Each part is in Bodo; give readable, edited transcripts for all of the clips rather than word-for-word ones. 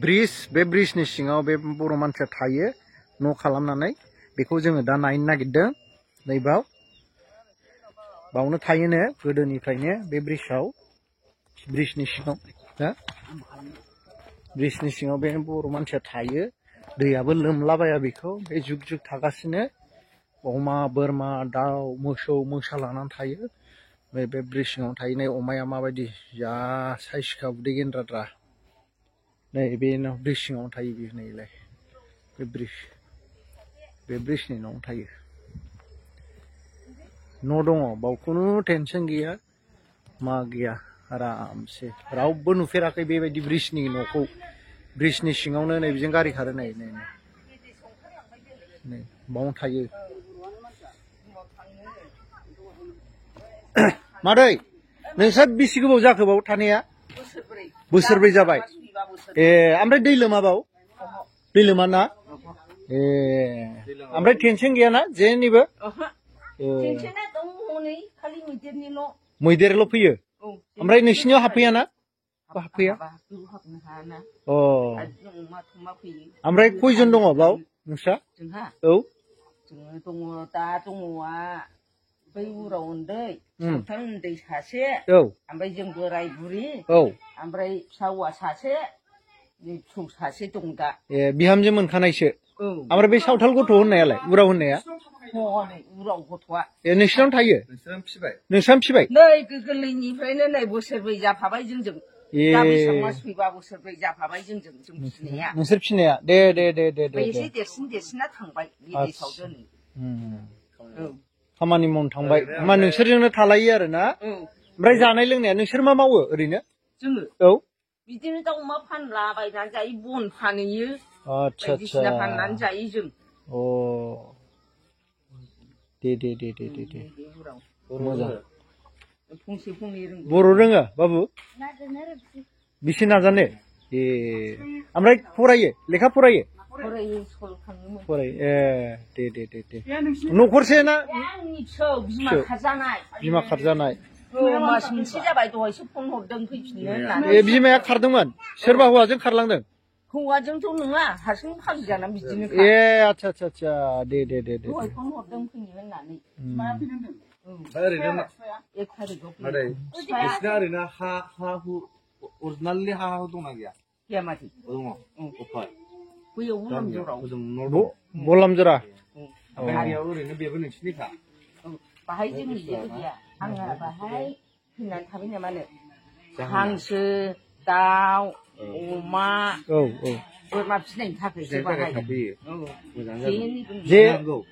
ब्रिज बे ब्रिजनि सिङाव बे बर' मानसिया थायो न' खालामनानै बेखौ जोङो दा नायनो नागिरदों नैबाव बावनो थायोनो गोदोनिफ्रायनो बे ब्रिजआव ब्रिजनि सिङाव हो ब्रिजनि सिङाव बे बर' मानसिया थायो दैयाबो लोमलाबाया बेखौ बे जुग जुग थागासिनो अमा बोरमा दाउ मोसौ मोसा लानानै थायो बे ब्रिज सिङाव थाहैनाय अमाया माबायदि जा साइसखा उदै गेन्द्राद्रा नै बे ब्रिज सिङाव थायो बे नैलाय बे ब्रिजनि न'आव थायो न' दङ बाव खुनु टेनसन गैया मा गैया आरामसे रावबो नुफेराखै बेबायदि ब्रिजनि न'खौ ब्रिजनि सिङावनो नै बेजों गारि खारो नै नै नै बावनो थायो मादै नोंस्रा बेसे गोबाव जाखो बाव थानाया बोसोरब्रै जाबाय ए ओमफ्राय दै लोमा बाव दै लोमा ना ए ओमफ्राय टेनसन गैयाना जेनिबो मैदेरल' फैयो ओमफ्राय नोंसिनियाव हाबफैयाना हाबफैया अ ओमफ्राय खयजन दङ बाव नोंस्रा औ दङ दा दङआ बै उराव उन्दै सावथाल उन्दै सासे औ ओमफ्राय जों बोराय बुरि औ ओमफ्राय फिसा हौवा सासे फिसौ सासे दं दा ए बिहामजो मोनखानायसो ओमफ्राय बे सावथाल गथ' होननायालाय उराव होननाया उराव गथ'आ ए नोंसिनावनो थायो नोंस्रानो फिबाय नै गोरलैनिफ्रायनो नै बोसोरब्रै जाफाबाय जोंजों दा बैसाग मास फैबा बोसोरब्रै जाफाबाय जोंजों जों फिसिनाया नोंसोर फिनाया दे एसे देरसिना थांबाय बिदेशआव दोनै खामानि मावनो थांबाय होमबा नोंसोरजोंनो थालायो आरो ना ओमफ्राय जानाय लोंनाया नोंसोर मा मावो ओरैनो जोङो औ बिदिनो दाउ अमा फानलाबायनानै जायो बन फानहैयो आच्छा बायदिसिना फाननानै जायो जों अ दे मोजां फंसे फंनै रोंगौ बर' रोङो बाबु बेसे नाजानो ए ओमफ्राय फरायो लेखा फरायो फरायो ए दे न'खरसे ना बिमा खारजानाय मास मोनसे जाबाय दहायसो फन हरदों फैफिननो होननानै ए बिमाया खारदोंमोन सोरबा हौवाजों खारलांदों हौवाजोंथ' नङा हारसिं फागि जाना बिदिनो ए आच्छा दे दहाय फन हरदों फैनो होननानै ओरैनो 1 थारिखआव बिसिना ओरैनो हा हु अरिजिनेलि हा हु दंना गैया गैया माथो दङ बैयाव बलामजरा बेयाव ओरैनो बेबो नोंसिनिखा बाहाय जोंनि जेबो गैया आंहा बाहाय फैनानै थाबाय नामानो हांसो दाउ अमा बोरमा फिसिनायनि थाखायसो बाहाय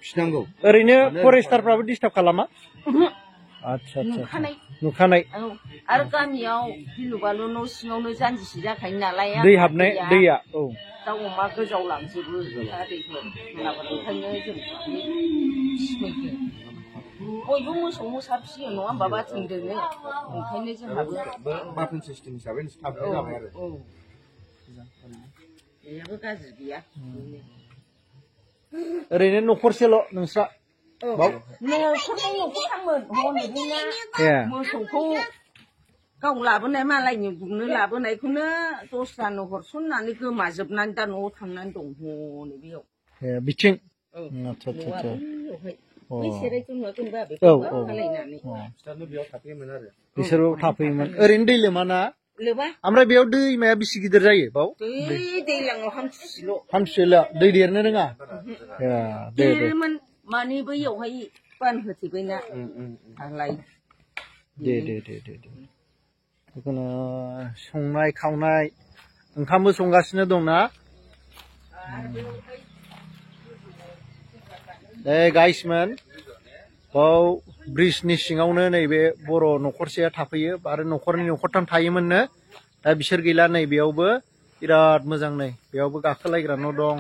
फिनांगौ ओरैनो फरेस्टारफ्राबो डिस्टार्ब खालामा आच्छा नुखानाय आरो गामियाव गिलु बालु न' सिङावनो जानजिसे जाखायो नालाय दै हाबनाय दैया दाउ अमा गोजावलांजोबो दैफोर ओंखायनो जों फिसिफैदों बयबो मोसौ मोसा फिसियो नङा होमबा बाथोन दोनो ओंखायनो जोंहाबो बाथोन सिस्टेम हिसाबै थाबनाय जाबाय आरो बेयाबो गाज्रि गैया ओरैनो न'खरसेल' नोंस्रा न'खरथाममोन हनै मोसौखौ गाव लाबोनाय मालायनि गुमनो लाबोनायखौनो दस्रानो हरसननानै गोमाजोबनानै दा न'आव थांनानै दं हनै बेयाव बिथिं बिसोरबो थाफैयोमोन ओरैनो दै लोमाना ओमफ्राय बेयाव दैमाया बेसे गिदिर जायो बाव दैज्लाङाव हान्थुसेल' दै देरनो रोङा देरोमोन माने बैयावहाय बान होथेबायना आंलाय दे जिखुनु संनाय खावनाय ओंखामबो संगासिनो दंना गाइसमोन बाव ब्रिजनि सिङावनो नैबे बर' न'खरसेया थाफैयो आरो न'खरनै न'खरथाम थायोमोननो दा बिसोर गैला नै बेयावबो बिराद मोजां नै बेयावबो गाखोलायग्रा न' दं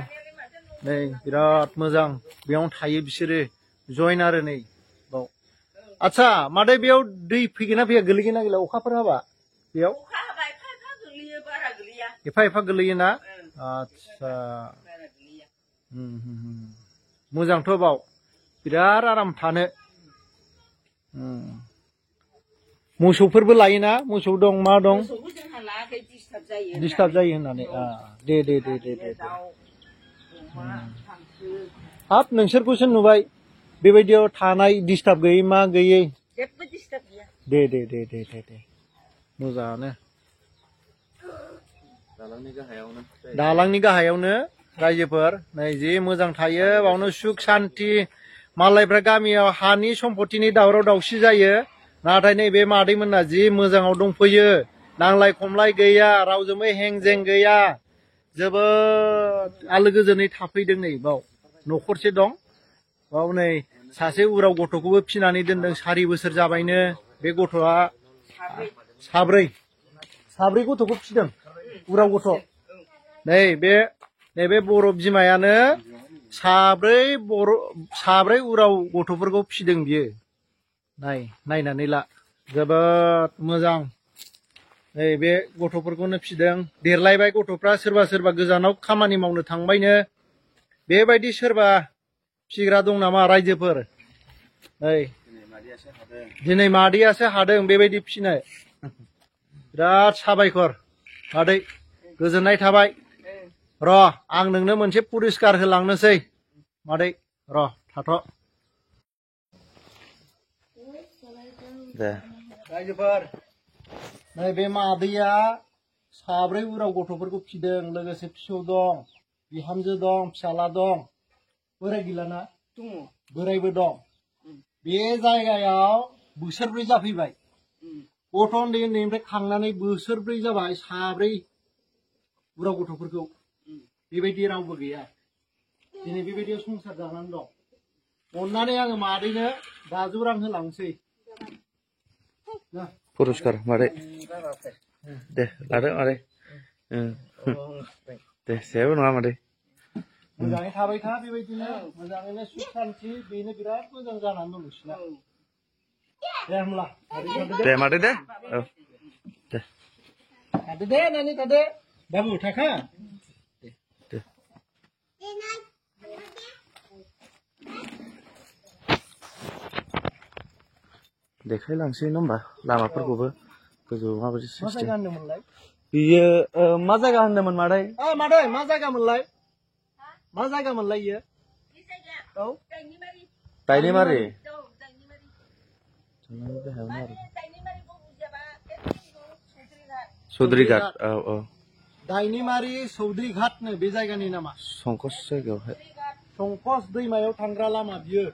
नै बिराद मोजां बेयावनो थायो बिसोरो जइन आरो नै बाव आच्छा मादै बेयाव दै फैगोन ना फैया गोलैगोन ना गैला अखाफोर हाबा बेयाव एफा गोलैयोना आच्छा मोजांथ' बाव बिराद आराम थानो मोसौफोरबो लायोना मोसौ दं मा दं डिस्टार्ब जायो होननानै दे दे दे दे दे दाउ अमा हांसो हाब नोंसोरखौसो नुबाय बेबायदियाव थानाय डिस्टार्ब गैयै मा गैयै जेबो डिस्टार्ब गैया दे दे दे दे दे दे मोजाङानो दालांनि गाहायावनो रायजोफोर नै जि मोजां थायो बावनो सुख शान्ति मालायफ्रा गामियाव हानि सम्पतिनि दावराव दावसि जायो नाथाय नैबे मादैमोना जि मोजाङाव दंफैयो नांलाय खमलाय गैया रावजोंबो हेंजें गैया जोबोद आलो गोजोनै थाफैदों नै बाव न'खरसे दं बाव नै सासे उराव गथ'खौबो फिनानै दोनदों 4 बोसोर जाबायनो बे गथ'आ साब्रै गथ'खौ फिदों उराव गथ' नैबे बर' बिमायानो साब्रै उराव गथ'फोरखौ फिदों बियो नायनानै ला जोबोद मोजां नै बे गथ'फोरखौनो फिदों देरलायबाय गथ'फ्रा सोरबा गोजानाव खामानि मावनो थांबायनो बेबायदि सोरबा फिग्रा दं नामा रायजोफोर नै दिनै मादैयासो हादों बेबायदि फिनो बिराद साबायखर मादै गोजोननाय थाबाय र' आं नोंनो मोनसे पुरस्कार होलांनोसै मादै र' थाथ' दे रायजोफोर नैबे मादैया साब्रै उराव गथ'फोरखौ फिदों लोगोसे फिसौ दं बिहामजो दं फिसाला दं बोराय गैलाना बोरायबो दं बे जायगायाव बोसोरब्रै जाफैबाय गथ' उन्दैनिफ्राय खांनानै बोसोरब्रै जाबाय साब्रै उराव गथ'फोरखौ बेबायदि रावबो गैया दिनै बेबायदियाव संसार जानानै दं अननानै आङो मादैनो 500 रां होलांसै पुरस्कार मादै दे लादो मादै दे जेबो नङा मादै मोजाङै थाबाय था बेबायदिनो मोजाङैनो सुख शान्ति बेनो बिराद मोजां जानानै दं नोंसिना दे होमब्ला दे मादै दे औ दे थादो दे नानि थादो बाबु थाखा दे देखायलांसै नङा होमबा लामाफोरखौबो गोजौआव माबायदि सिस्टेम बियो मा जायगा होनदोंमोन मादै मादै मा जायगामोनलाय इयो औ दाइनिमारि चौधुरीघाट औ दाइनिमारि चौधुरीघाटनो बे जायगानि नामा संकस जायगायावहाय संकस दैमायाव थांग्रा लामा बियो